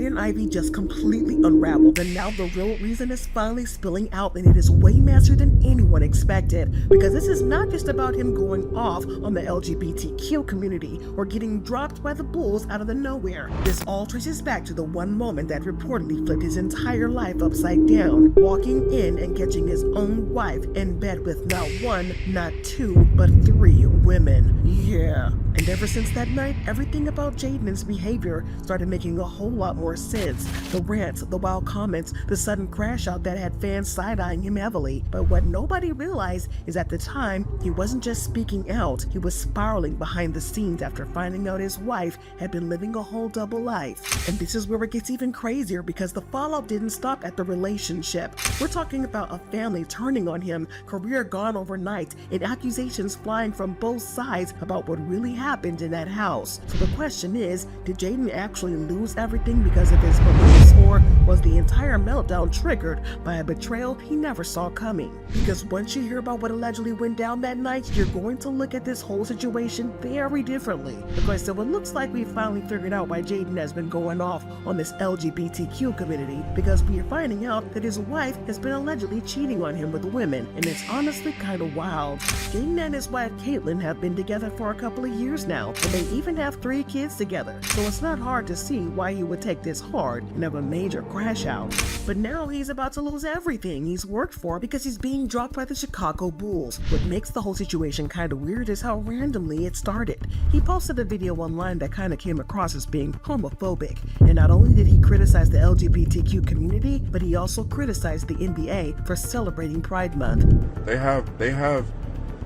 Jaden Ivey just completely unraveled, and now the real reason is finally spilling out, and it is way messier than anyone expected. Because this is not just about him going off on the LGBTQ community or getting dropped by the bulls out of the nowhere. This all traces back to the one moment that reportedly flipped his entire life upside down, walking in and catching his own wife in bed with not one, not two, but 3 women. Yeah. And ever since that night, everything about Jaden's behavior started making a whole lot more sense. The rants, the wild comments, the sudden crash out that had fans side-eyeing him heavily. But what nobody realized is at the time, he wasn't just speaking out, he was spiraling behind the scenes after finding out his wife had been living a whole double life. And this is where it gets even crazier because the fallout didn't stop at the relationship. We're talking about a family turning on him, career gone overnight, and accusations flying from both sides about what really happened in that house. So the question is, did Jaden actually lose everything because of his beliefs, or was the entire meltdown triggered by a betrayal he never saw coming? Because once you hear about what allegedly went down that night, you're going to look at this whole situation very differently. Okay, so it looks like we finally figured out why Jaden has been going off on this LGBTQ community, because we are finding out that his wife has been allegedly cheating on him with women, and it's honestly kind of wild. Jaden and his wife Kaitlin have been together for a couple of years now, and they even have 3 kids together, so it's not hard to see why he would take this hard and have a major crash out. But now he's about to lose everything he's worked for because he's being dropped by the Chicago Bulls. What makes the whole situation kind of weird is how randomly it started. He posted a video online that kind of came across as being homophobic, and not only did he criticize the LGBTQ community, but he also criticized the NBA for celebrating Pride Month.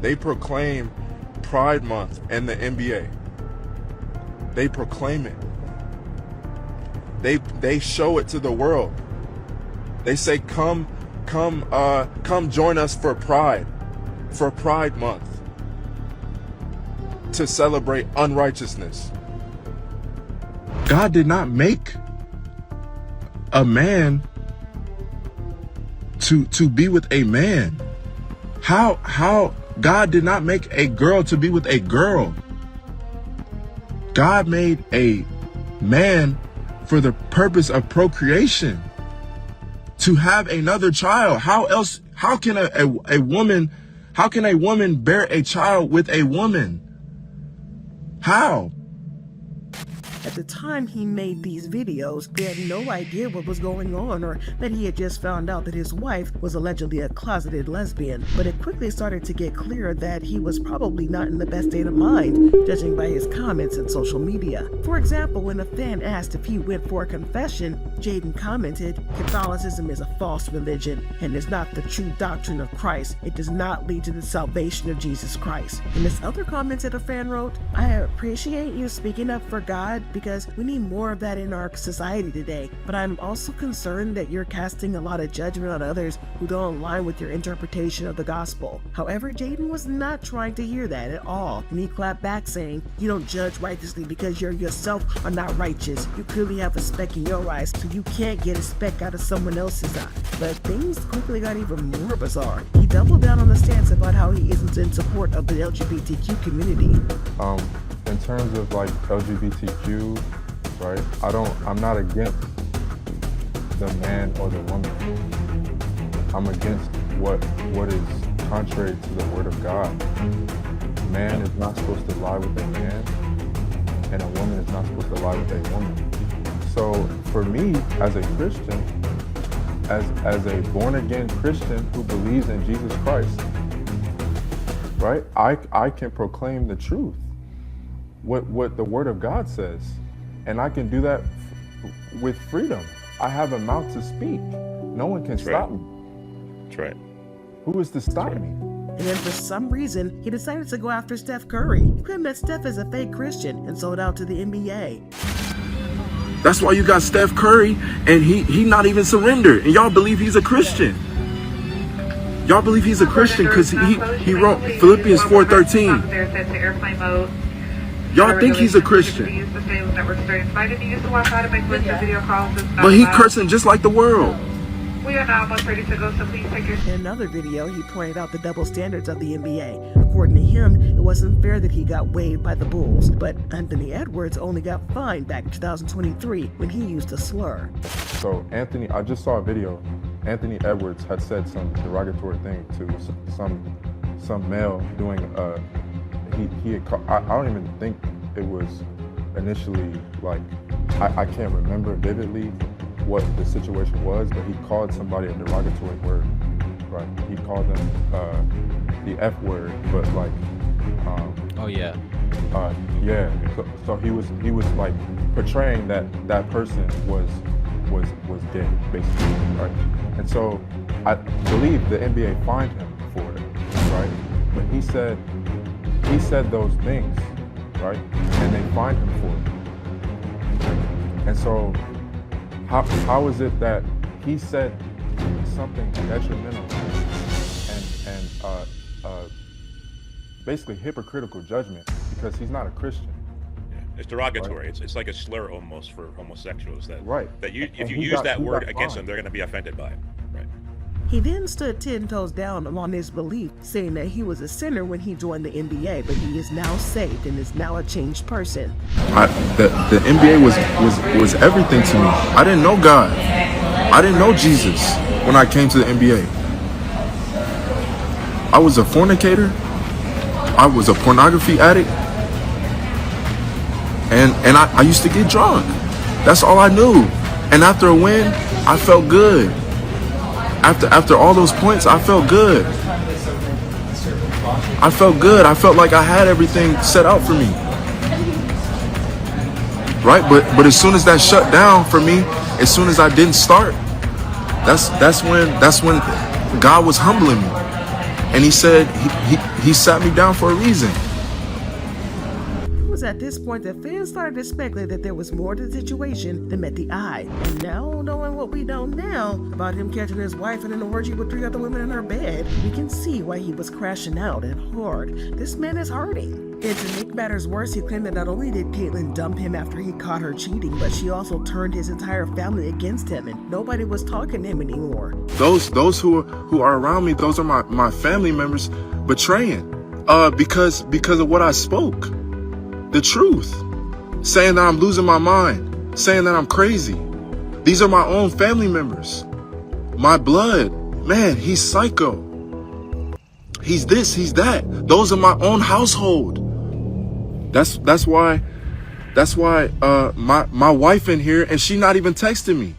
They proclaim Pride Month in the NBA. They proclaim it. They show it to the world. They say, come join us for Pride Month, to celebrate unrighteousness. God did not make a man to be with a man. How God did not make a girl to be with a girl. God made a man for the purpose of procreation, to have another child. How can a woman bear a child with a woman? How? At the time he made these videos, they had no idea what was going on, or that he had just found out that his wife was allegedly a closeted lesbian. But it quickly started to get clear that he was probably not in the best state of mind, judging by his comments on social media. For example, when a fan asked if he went for a confession, Jaden commented, "Catholicism is a false religion and is not the true doctrine of Christ. It does not lead to the salvation of Jesus Christ." In this other comment that a fan wrote, "I appreciate you speaking up for God, because we need more of that in our society today. But I'm also concerned that you're casting a lot of judgment on others who don't align with your interpretation of the gospel." However, Jaden was not trying to hear that at all, and he clapped back saying, "You don't judge righteously because you yourself are not righteous. You clearly have a speck in your eyes, so you can't get a speck out of someone else's eye." But things quickly got even more bizarre. He doubled down on the stance about how he isn't in support of the LGBTQ community. In terms of like LGBTQ, right? I'm not against the man or the woman. I'm against what is contrary to the word of God. Man is not supposed to lie with a man, and a woman is not supposed to lie with a woman. So for me, as a Christian, as a born-again Christian who believes in Jesus Christ, right? I can proclaim the truth. What the word of God says, and I can do that with freedom. I have a mouth to speak. No one can stop me. That's right. Who is to stop me? And then for some reason, he decided to go after Steph Curry. He claimed that Steph is a fake Christian and sold out to the NBA. That's why you got Steph Curry, and he not even surrendered, and y'all believe he's a Christian. Y'all believe he's a Christian because he wrote Philippians 4:13. Y'all think he's a Christian. But he cursing just like the world. We are now almost ready to go, so please take your... In another video, he pointed out the double standards of the NBA. According to him, it wasn't fair that he got waived by the Bulls, but Anthony Edwards only got fined back in 2023 when he used a slur. So Anthony, I just saw a video. Anthony Edwards had said some derogatory thing to some male doing he had called, I don't even think it was initially like I can't remember vividly what the situation was, but he called somebody a derogatory word, right? He called them the F word, but like oh yeah. Yeah. So he was like portraying that person was gay, basically, right? And so I believe the NBA fined him for it, right? But he said those things, right? And they fined him for it. And so how is it that he said something detrimental and basically hypocritical judgment because he's not a Christian? It's derogatory. Right. It's like a slur almost for homosexuals. That right. That you if and you he use got, that word against fined. them, they're going to be offended by it. Right. He then stood 10 toes down on his belief, saying that he was a sinner when he joined the NBA, but he is now saved and is now a changed person. The NBA was everything to me. I didn't know God. I didn't know Jesus when I came to the NBA. I was a fornicator. I was a pornography addict. And I used to get drunk. That's all I knew. And after a win, I felt good. After all those points, I felt good. I felt good. I felt like I had everything set out for me. Right? But as soon as that shut down for me, as soon as I didn't start, that's when God was humbling me. And he said he sat me down for a reason. It was at this point that fans started to speculate that there was more to the situation than met the eye. And now, knowing what we know now about him catching his wife in an orgy with 3 other women in her bed, we can see why he was crashing out and hard. This man is hurting. And to make matters worse, he claimed that not only did Kaitlin dump him after he caught her cheating, but she also turned his entire family against him, and nobody was talking to him anymore. Those who are around me, those are my family members betraying because of what I spoke. The truth, saying that I'm losing my mind, saying that I'm crazy. These are my own family members. My blood, man, he's psycho. He's this, he's that. Those are my own household. That's why my wife in here and she not even texting me.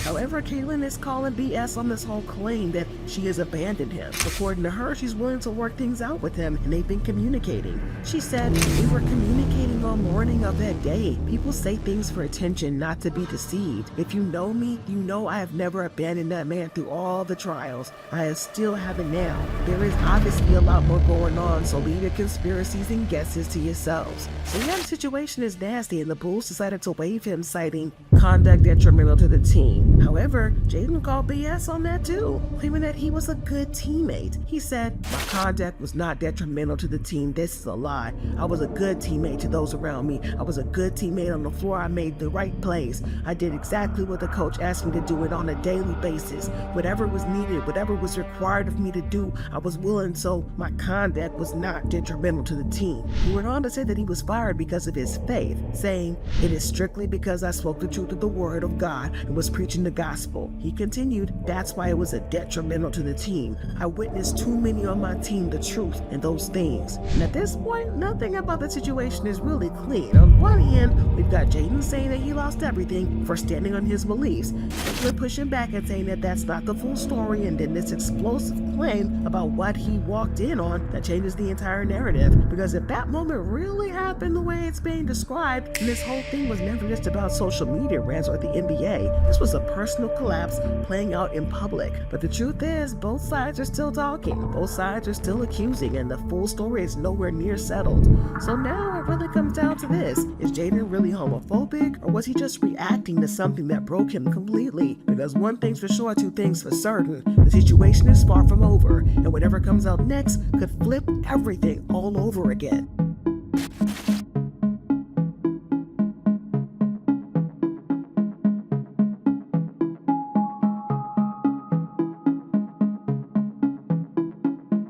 However, Kaitlin is calling BS on this whole claim that she has abandoned him. According to her, she's willing to work things out with him, and they've been communicating. She said, "We were communicating all morning of that day. People say things for attention, not to be deceived. If you know me, you know I have never abandoned that man through all the trials. I still haven't now. There is obviously a lot more going on, so leave your conspiracies and guesses to yourselves." So yeah, the situation is nasty, and the Bulls decided to waive him, citing conduct detrimental to the team. However, Jaden called BS on that too, claiming that he was a good teammate. He said, "My conduct was not detrimental to the team. This is a lie. I was a good teammate to those around me. I was a good teammate on the floor. I made the right plays. I did exactly what the coach asked me to do it on a daily basis. Whatever was needed, whatever was required of me to do, I was willing, so my conduct was not detrimental to the team." He went on to say that he was fired because of his faith, saying, "It is strictly because I spoke the truth of the word of God and was preaching the gospel." He continued, "That's why it was a detrimental to the team. I witnessed too many on my team the truth and those things." And at this point, nothing about the situation is really clean. On one hand, we've got Jaden saying that he lost everything for standing on his beliefs, and we're pushing back and saying that that's not the full story, and then this explosive claim about what he walked in on that changes the entire narrative. Because if that moment really happened the way it's being described, and this whole thing was never just about social media rants or the NBA, this was a personal collapse playing out in public. But the truth is, both sides are still talking, both sides are still accusing, and the full story is nowhere near settled. So now it really comes down to this: is Jaden really homophobic, or was he just reacting to something that broke him completely? Because one thing's for sure, two things for certain: the The situation is far from over, and whatever comes out next could flip everything all over again.